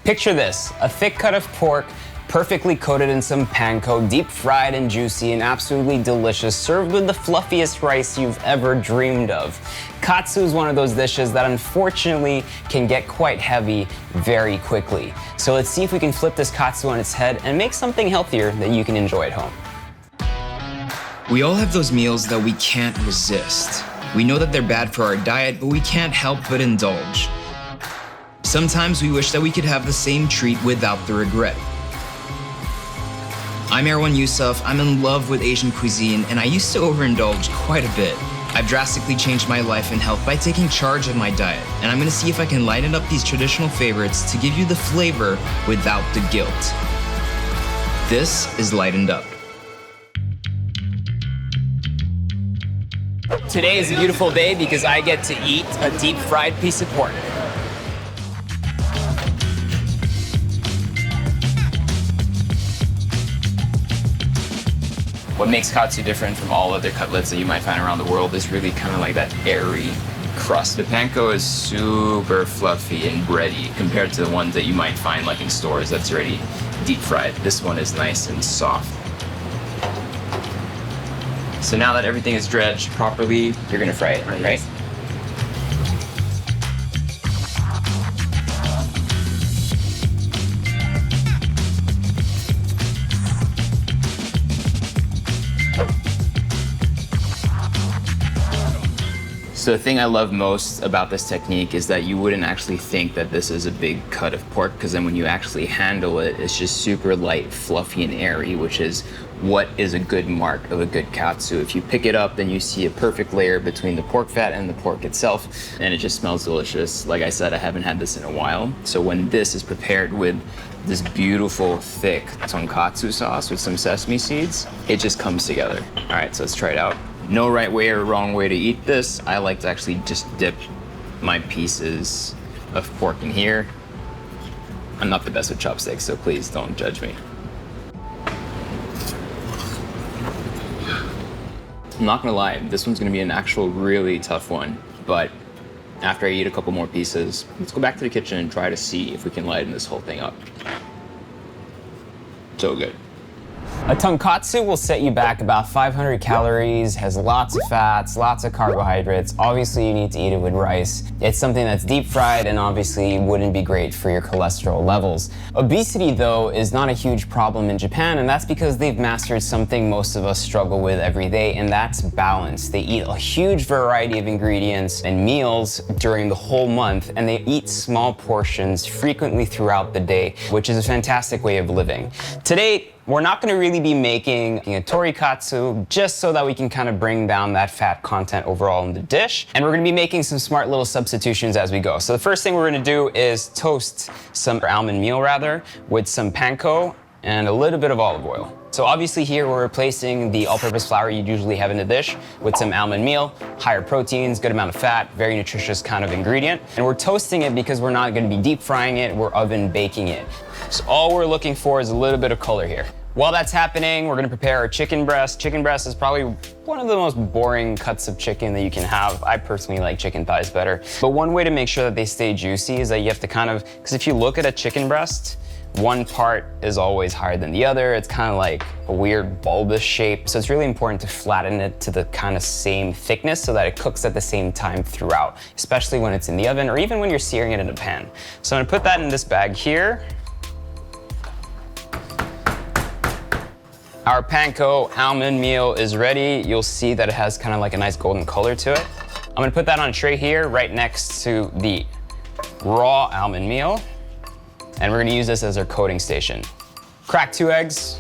Picture this, a thick cut of pork, perfectly coated in some panko, deep fried and juicy and absolutely delicious, served with the fluffiest rice you've ever dreamed of. Katsu is one of those dishes that unfortunately can get quite heavy very quickly. So let's see if we can flip this katsu on its head and make something healthier that you can enjoy at home. We all have those meals that we can't resist. We know that they're bad for our diet, but we can't help but indulge. Sometimes we wish that we could have the same treat without the regret. I'm Erwan Heussaff, I'm in love with Asian cuisine, and I used to overindulge quite a bit. I've drastically changed my life and health by taking charge of my diet, and I'm gonna see if I can lighten up these traditional favorites to give you the flavor without the guilt. This is Lightened Up. Today is a beautiful day because I get to eat a deep fried piece of pork. What makes katsu different from all other cutlets that you might find around the world is really kind of like that airy crust. The panko is super fluffy and bready compared to the ones that you might find like in stores that's already deep fried. This one is nice and soft. So now that everything is dredged properly, you're gonna fry it, right? So the thing I love most about this technique is that you wouldn't actually think that this is a big cut of pork, because then when you actually handle it, it's just super light, fluffy, and airy, which is what is a good mark of a good katsu. If you pick it up, then you see a perfect layer between the pork fat and the pork itself, and it just smells delicious. Like I said, I haven't had this in a while. So when this is prepared with this beautiful, thick tonkatsu sauce with some sesame seeds, it just comes together. All right, so let's try it out. No right way or wrong way to eat this. I like to actually just dip my pieces of pork in here. I'm not the best with chopsticks, so please don't judge me. I'm not gonna lie, this one's gonna be an actual really tough one, but after I eat a couple more pieces, let's go back to the kitchen and try to see if we can lighten this whole thing up. So good. A tonkatsu will set you back about 500 calories, has lots of fats, lots of carbohydrates. Obviously, you need to eat it with rice. It's something that's deep fried and obviously wouldn't be great for your cholesterol levels. Obesity, though, is not a huge problem in Japan, and that's because they've mastered something most of us struggle with every day, and that's balance. They eat a huge variety of ingredients and meals during the whole month, and they eat small portions frequently throughout the day, which is a fantastic way of living. Today, we're not going to really be making a torikatsu just so that we can kind of bring down that fat content overall in the dish. And we're going to be making some smart little substitutions as we go. So the first thing we're going to do is toast some almond meal with some panko and a little bit of olive oil. So obviously here we're replacing the all-purpose flour you'd usually have in the dish with some almond meal, higher proteins, good amount of fat, very nutritious kind of ingredient. And we're toasting it because we're not going to be deep frying it, we're oven baking it. So all we're looking for is a little bit of color here. While that's happening, we're gonna prepare our chicken breast. Chicken breast is probably one of the most boring cuts of chicken that you can have. I personally like chicken thighs better. But one way to make sure that they stay juicy is that you have to kind of, because if you look at a chicken breast, one part is always higher than the other. It's kind of like a weird bulbous shape. So it's really important to flatten it to the kind of same thickness so that it cooks at the same time throughout, especially when it's in the oven or even when you're searing it in a pan. So I'm gonna put that in this bag here. Our panko almond meal is ready. You'll see that it has kind of like a nice golden color to it. I'm gonna put that on a tray here right next to the raw almond meal. And we're gonna use this as our coating station. Crack 2 eggs.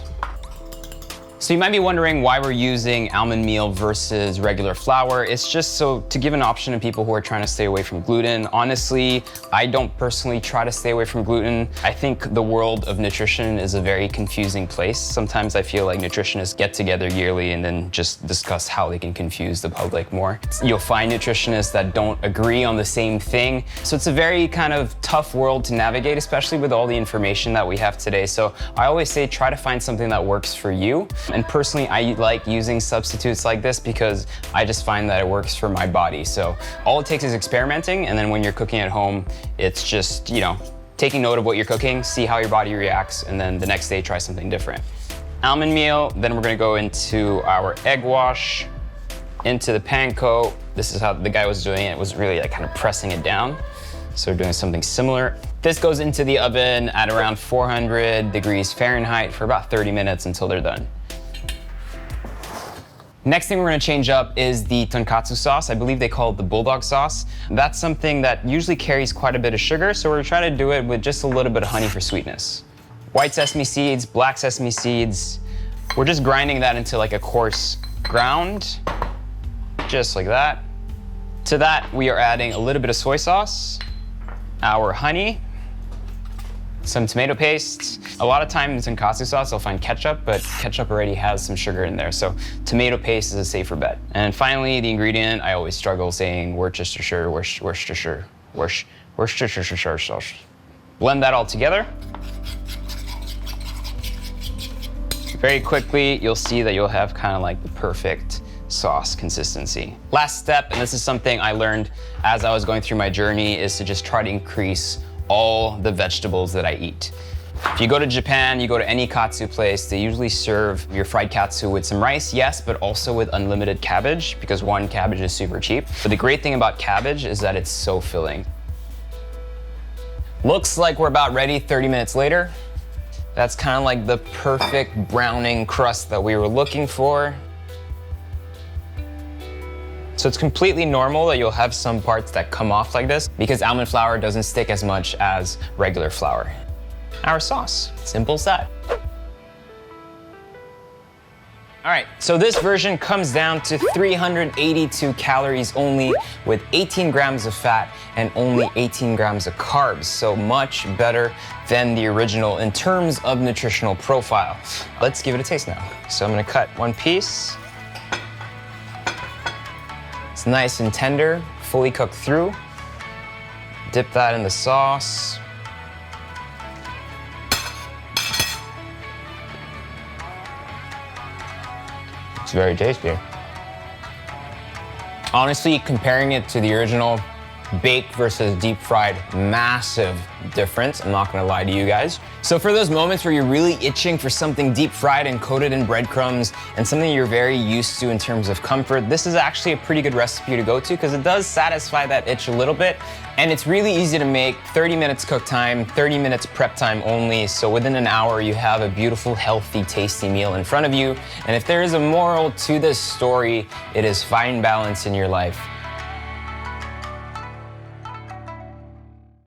So you might be wondering why we're using almond meal versus regular flour. It's just so to give an option to people who are trying to stay away from gluten. Honestly, I don't personally try to stay away from gluten. I think the world of nutrition is a very confusing place. Sometimes I feel like nutritionists get together yearly and then just discuss how they can confuse the public more. You'll find nutritionists that don't agree on the same thing. So it's a very kind of tough world to navigate, especially with all the information that we have today. So I always say try to find something that works for you. And personally, I like using substitutes like this because I just find that it works for my body. So all it takes is experimenting, and then when you're cooking at home, it's just, taking note of what you're cooking, see how your body reacts, and then the next day try something different. Almond meal, then we're gonna go into our egg wash, into the panko. This is how the guy was doing it. It was really like kind of pressing it down. So we're doing something similar. This goes into the oven at around 400 degrees Fahrenheit for about 30 minutes until they're done. Next thing we're gonna change up is the tonkatsu sauce. I believe they call it the bulldog sauce. That's something that usually carries quite a bit of sugar, so we're trying to do it with just a little bit of honey for sweetness. White sesame seeds, black sesame seeds. We're just grinding that into like a coarse ground, just like that. To that, we are adding a little bit of soy sauce, our honey, some tomato paste. A lot of times in katsu sauce, I'll find ketchup, but ketchup already has some sugar in there, so tomato paste is a safer bet. And finally, the ingredient, I always struggle saying Worcestershire. Blend that all together. Very quickly, you'll see that you'll have kind of like the perfect sauce consistency. Last step, and this is something I learned as I was going through my journey, is to just try to increase all the vegetables that I eat. If you go to Japan, you go to any katsu place, they usually serve your fried katsu with some rice, yes, but also with unlimited cabbage, because one, cabbage is super cheap. But the great thing about cabbage is that it's so filling. Looks like we're about ready 30 minutes later. That's kind of like the perfect browning crust that we were looking for. So it's completely normal that you'll have some parts that come off like this because almond flour doesn't stick as much as regular flour. Our sauce, simple as that. All right, so this version comes down to 382 calories only with 18 grams of fat and only 18 grams of carbs. So much better than the original in terms of nutritional profile. Let's give it a taste now. So I'm gonna cut one piece. It's nice and tender, fully cooked through. Dip that in the sauce. It's very tasty. Honestly, comparing it to the original, baked versus deep fried, massive difference. I'm not gonna lie to you guys. So for those moments where you're really itching for something deep fried and coated in breadcrumbs and something you're very used to in terms of comfort, this is actually a pretty good recipe to go to because it does satisfy that itch a little bit. And it's really easy to make, 30 minutes cook time, 30 minutes prep time only. So within an hour, you have a beautiful, healthy, tasty meal in front of you. And if there is a moral to this story, it is find balance in your life.